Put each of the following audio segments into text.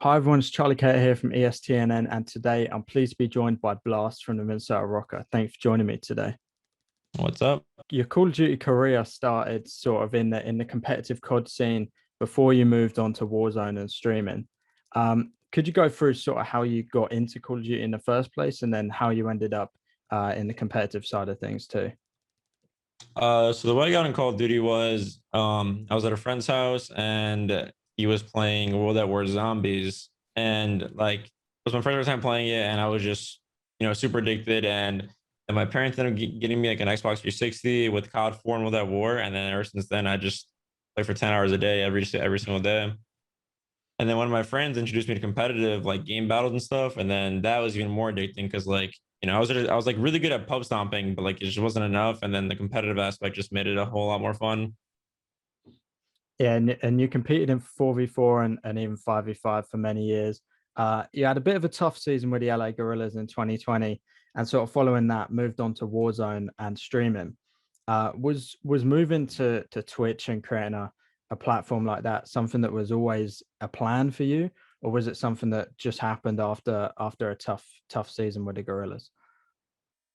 Hi everyone, it's Charlie Kate here from ESTNN, and today I'm pleased to be joined by Blazt from the Minnesota Rokkr. Thanks for joining me today. What's up? Your Call of Duty career started sort of in the competitive COD scene before you moved on to Warzone and streaming. Could you go through sort of how you got into Call of Duty in the first place, and then how you ended up in the competitive side of things too? So the way I got in Call of Duty was I was at a friend's house and he was playing World at War Zombies, and like it was my first time playing it, and I was just super addicted. And my parents ended up getting me like an Xbox 360 with COD 4 and World at War, and then ever since then I just play for 10 hours a day every single day. And then one of my friends introduced me to competitive like game battles and stuff, and then that was even more addicting because I was like really good at pub stomping, but like it just wasn't enough. And then the competitive aspect just made it a whole lot more fun. Yeah, and you competed in 4v4 and even 5v5 for many years. You had a bit of a tough season with the LA Gorillas in 2020, and sort of following that, moved on to Warzone and streaming. Was moving to Twitch and creating a platform like that something that was always a plan for you, or was it something that just happened after a tough season with the Gorillas?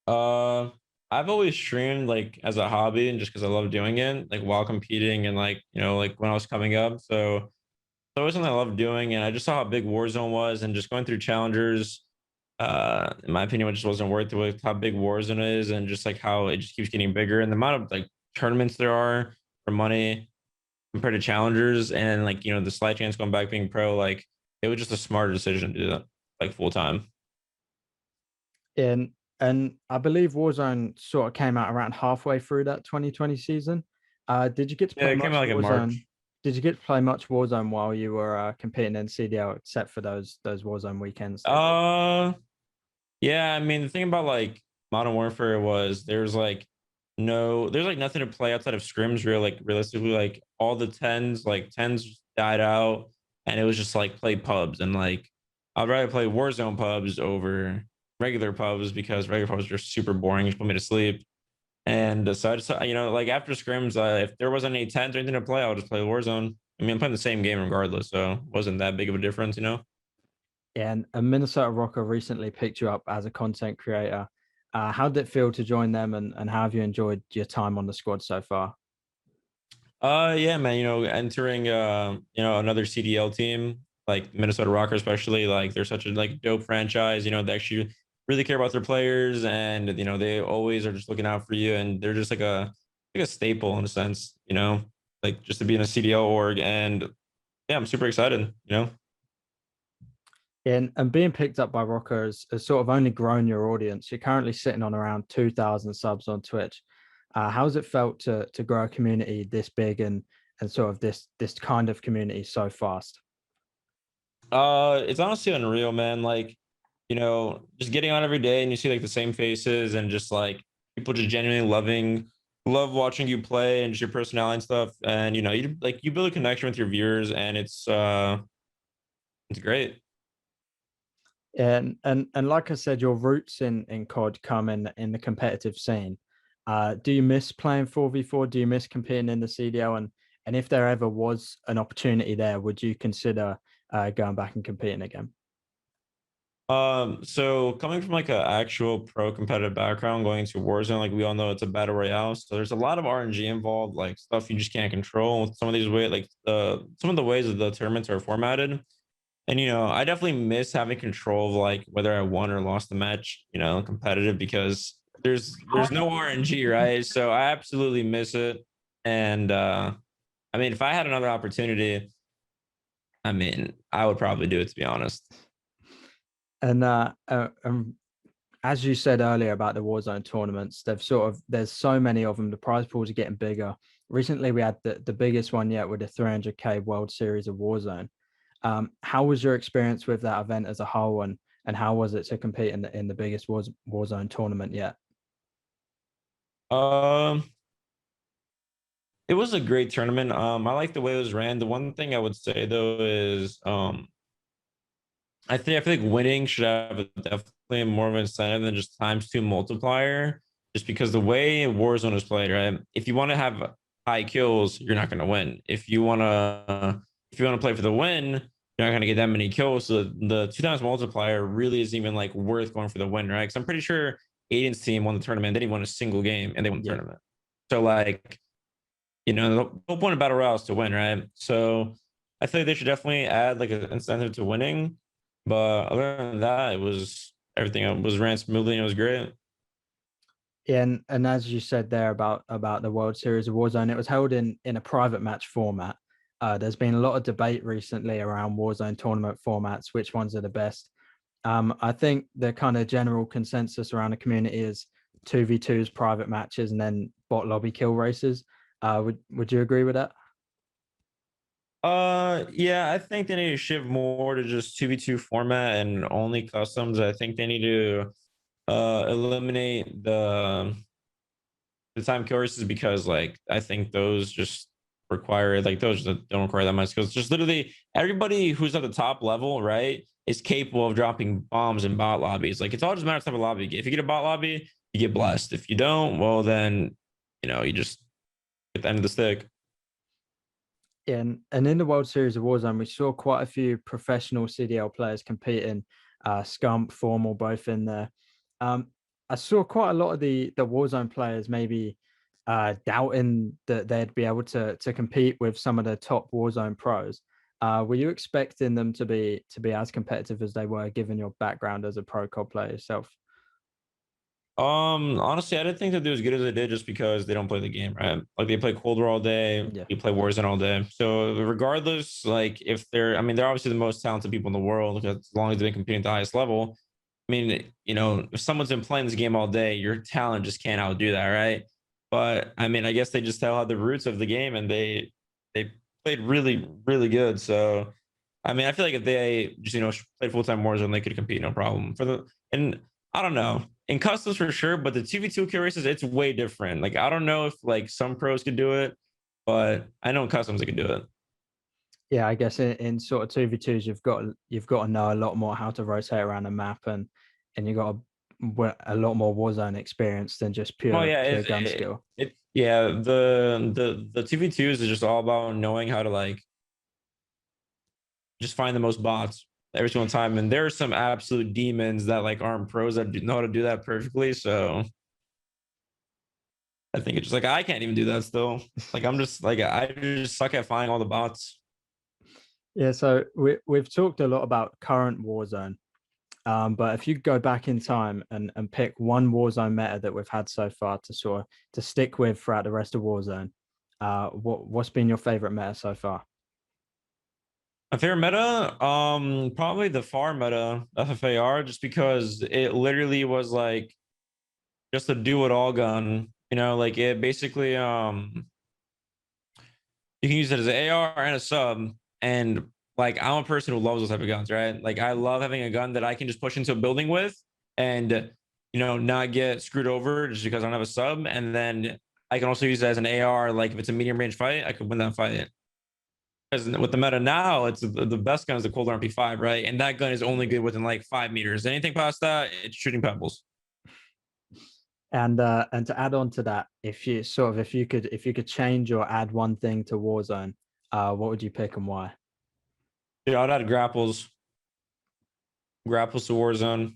Uh, I've always streamed like as a hobby and just because I love doing it, like while competing and like like when I was coming up. So it's always something I love doing, and I just saw how big Warzone was, and just going through challengers. In my opinion, it just wasn't worth it with how big Warzone is, and just like how it just keeps getting bigger, and the amount of like tournaments there are for money compared to challengers, and like the slight chance going back being pro, like it was just a smarter decision to do that like full time. In and I believe Warzone sort of came out around halfway through that 2020 season. Did you get to Yeah, play it came much out like in Warzone? March. Did you get to play much Warzone while you were competing in CDL, except for those Warzone weekends they do? uh yeah, I mean the thing about like Modern Warfare was there's like nothing to play outside of scrims, realistically, like all the tens died out, and it was just like play pubs, and like I'd rather play Warzone pubs over regular pubs because regular pubs are super boring, just put me to sleep. And so I just, like after scrims, if there wasn't any tens or anything to play, I would just play Warzone. I mean, I'm playing the same game regardless, so it wasn't that big of a difference. And Minnesota Rocker recently picked you up as a content creator. How did it feel to join them, and how have you enjoyed your time on the squad so far? Yeah, man, entering another CDL team like Minnesota Rokkr, especially, like they're such a like dope franchise. They actually really care about their players, and they always are just looking out for you, and they're just like a staple in a sense, like just to be in a CDL org. And yeah, I'm super excited. And being picked up by Rocker has sort of only grown your audience. You're currently sitting on around 2,000 subs on Twitch. How's it felt to grow a community this big and sort of this kind of community so fast? It's honestly unreal, man. Like, just getting on every day and you see like the same faces, and just like people just genuinely love watching you play and just your personality and stuff. And you build a connection with your viewers, and it's great. And like I said, your roots in COD come in the competitive scene. Do you miss playing 4v4? Do you miss competing in the CDL? And if there ever was an opportunity there, would you consider going back and competing again? So coming from like a actual pro competitive background, going to Warzone, like we all know it's a battle royale. So there's a lot of RNG involved, like stuff you just can't control. Some of these way, like some of the ways that the tournaments are formatted. And I definitely miss having control of like whether I won or lost the match, competitive, because there's no RNG, right? So I absolutely miss it. And I mean, if I had another opportunity, I mean, I would probably do it, to be honest. And as you said earlier about the Warzone tournaments, there's so many of them. The prize pools are getting bigger. Recently, we had the biggest one yet with the 300K World Series of Warzone. How was your experience with that event as a whole, and how was it to compete in the biggest Warzone tournament yet? Um, it was a great tournament. I like the way it was ran. The one thing I would say though is I feel like winning should have definitely more of an incentive than just times two multiplier. Just because the way Warzone is played, right? If you want to have high kills, you're not going to win. If you want to play for the win, you're not going to get that many kills. So the 2 times multiplier really isn't even like worth going for the win, right? Because I'm pretty sure Aiden's team won the tournament. They didn't win a single game and they won the Yeah. tournament. So like, the whole point of battle royale is to win, right? So I feel like they should definitely add like an incentive to winning. But other than that, it was everything was ran smoothly and it was great. Yeah, and as you said there about the World Series of Warzone, it was held in a private match format. There's been a lot of debate recently around Warzone tournament formats, which ones are the best. I think the kind of general consensus around the community is 2v2s, private matches, and then bot lobby kill races. Would you agree with that? Yeah, I think they need to shift more to just 2v2 format and only customs. I think they need to eliminate the time kill races because like I think those just require like those that don't require that much skills. Just literally everybody who's at the top level, right, is capable of dropping bombs in bot lobbies. Like it's all just a matter of type of lobby you get. If you get a bot lobby, you get blessed. If you don't, well then you just get the end of the stick. And in the World Series of Warzone, we saw quite a few professional CDL players competing, Scump, Formal, both in there. Um, I saw quite a lot of the Warzone players maybe doubting that they'd be able to compete with some of the top Warzone pros. Were you expecting them to be as competitive as they were, given your background as a pro COD player yourself? Honestly, I didn't think they'd do as good as they did just because they don't play the game, right? Like they play Cold War all day, Yeah. you play Warzone all day. So regardless, like if they're, I mean, they're obviously the most talented people in the world because as long as they've been competing at the highest level. I mean, if someone's been playing this game all day, your talent just can't outdo that, right? But I mean, I guess they just still have the roots of the game and they played really, really good. So I mean, I feel like if they just played full time Warzone, they could compete no problem. And I don't know in customs for sure, but the 2v2 kill races, it's way different. Like I don't know if like some pros could do it, but I know in customs they could do it. Yeah, I guess in sort of 2v2s, you've got to know a lot more how to rotate around the map, and you got a lot more Warzone experience than just Oh pure yeah, pure gun skill. yeah. The 2v2s is just all about knowing how to like just find the most bots every single time. And there are some absolute demons that like aren't pros that know how to do that perfectly. So I think it's just like I can't even do that still. Like I'm just like I just suck at finding all the bots. Yeah, so we've talked a lot about current Warzone, but if you go back in time and pick one Warzone meta that we've had so far to sort of to stick with throughout the rest of Warzone, what's been your favorite meta so far? My favorite meta, probably the far meta FFAR, just because it literally was like just a do it all gun. Like it basically you can use it as an AR and a sub. And like I'm a person who loves those type of guns, right? Like I love having a gun that I can just push into a building with and not get screwed over just because I don't have a sub. And then I can also use it as an AR. Like if it's a medium range fight, I could win that fight. Because with the meta now, it's the best gun is the Cold MP5, right? And that gun is only good within like 5 meters. Anything past that, it's shooting pebbles. And to add on to that, if you could change or add one thing to Warzone, what would you pick and why? Yeah, I'd add grapples to Warzone,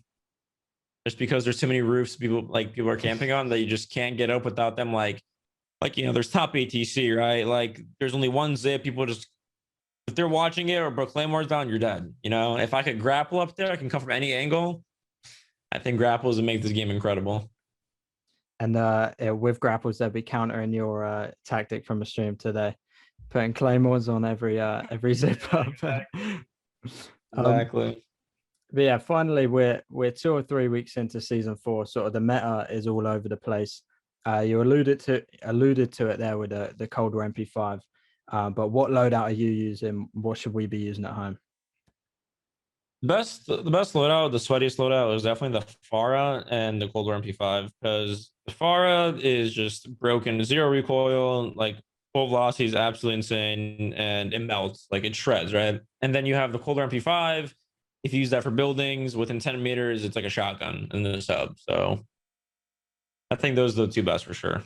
just because there's too many roofs people are camping on that you just can't get up without them. There's top ATC, right? Like there's only one zip. People just if they're watching it or bro Claymore's down, you're dead. If I could grapple up there, I can come from any angle. I think grapples would make this game incredible. And with grapples, they'll be countering your tactic from a stream today, putting claymores on every zip up. um, Exactly. but yeah, finally we're 2 or 3 weeks into season 4. Sort of the meta is all over the place. You alluded to it there with the colder MP5. But what loadout are you using? What should we be using at home? The best loadout, the sweatiest loadout is definitely the Farah and the Cold War MP5 because the Farah is just broken, zero recoil, like full velocity is absolutely insane, and it melts, like it shreds, right? And then you have the Cold War MP5. If you use that for buildings within 10 meters, it's like a shotgun in the sub. So I think those are the two best for sure.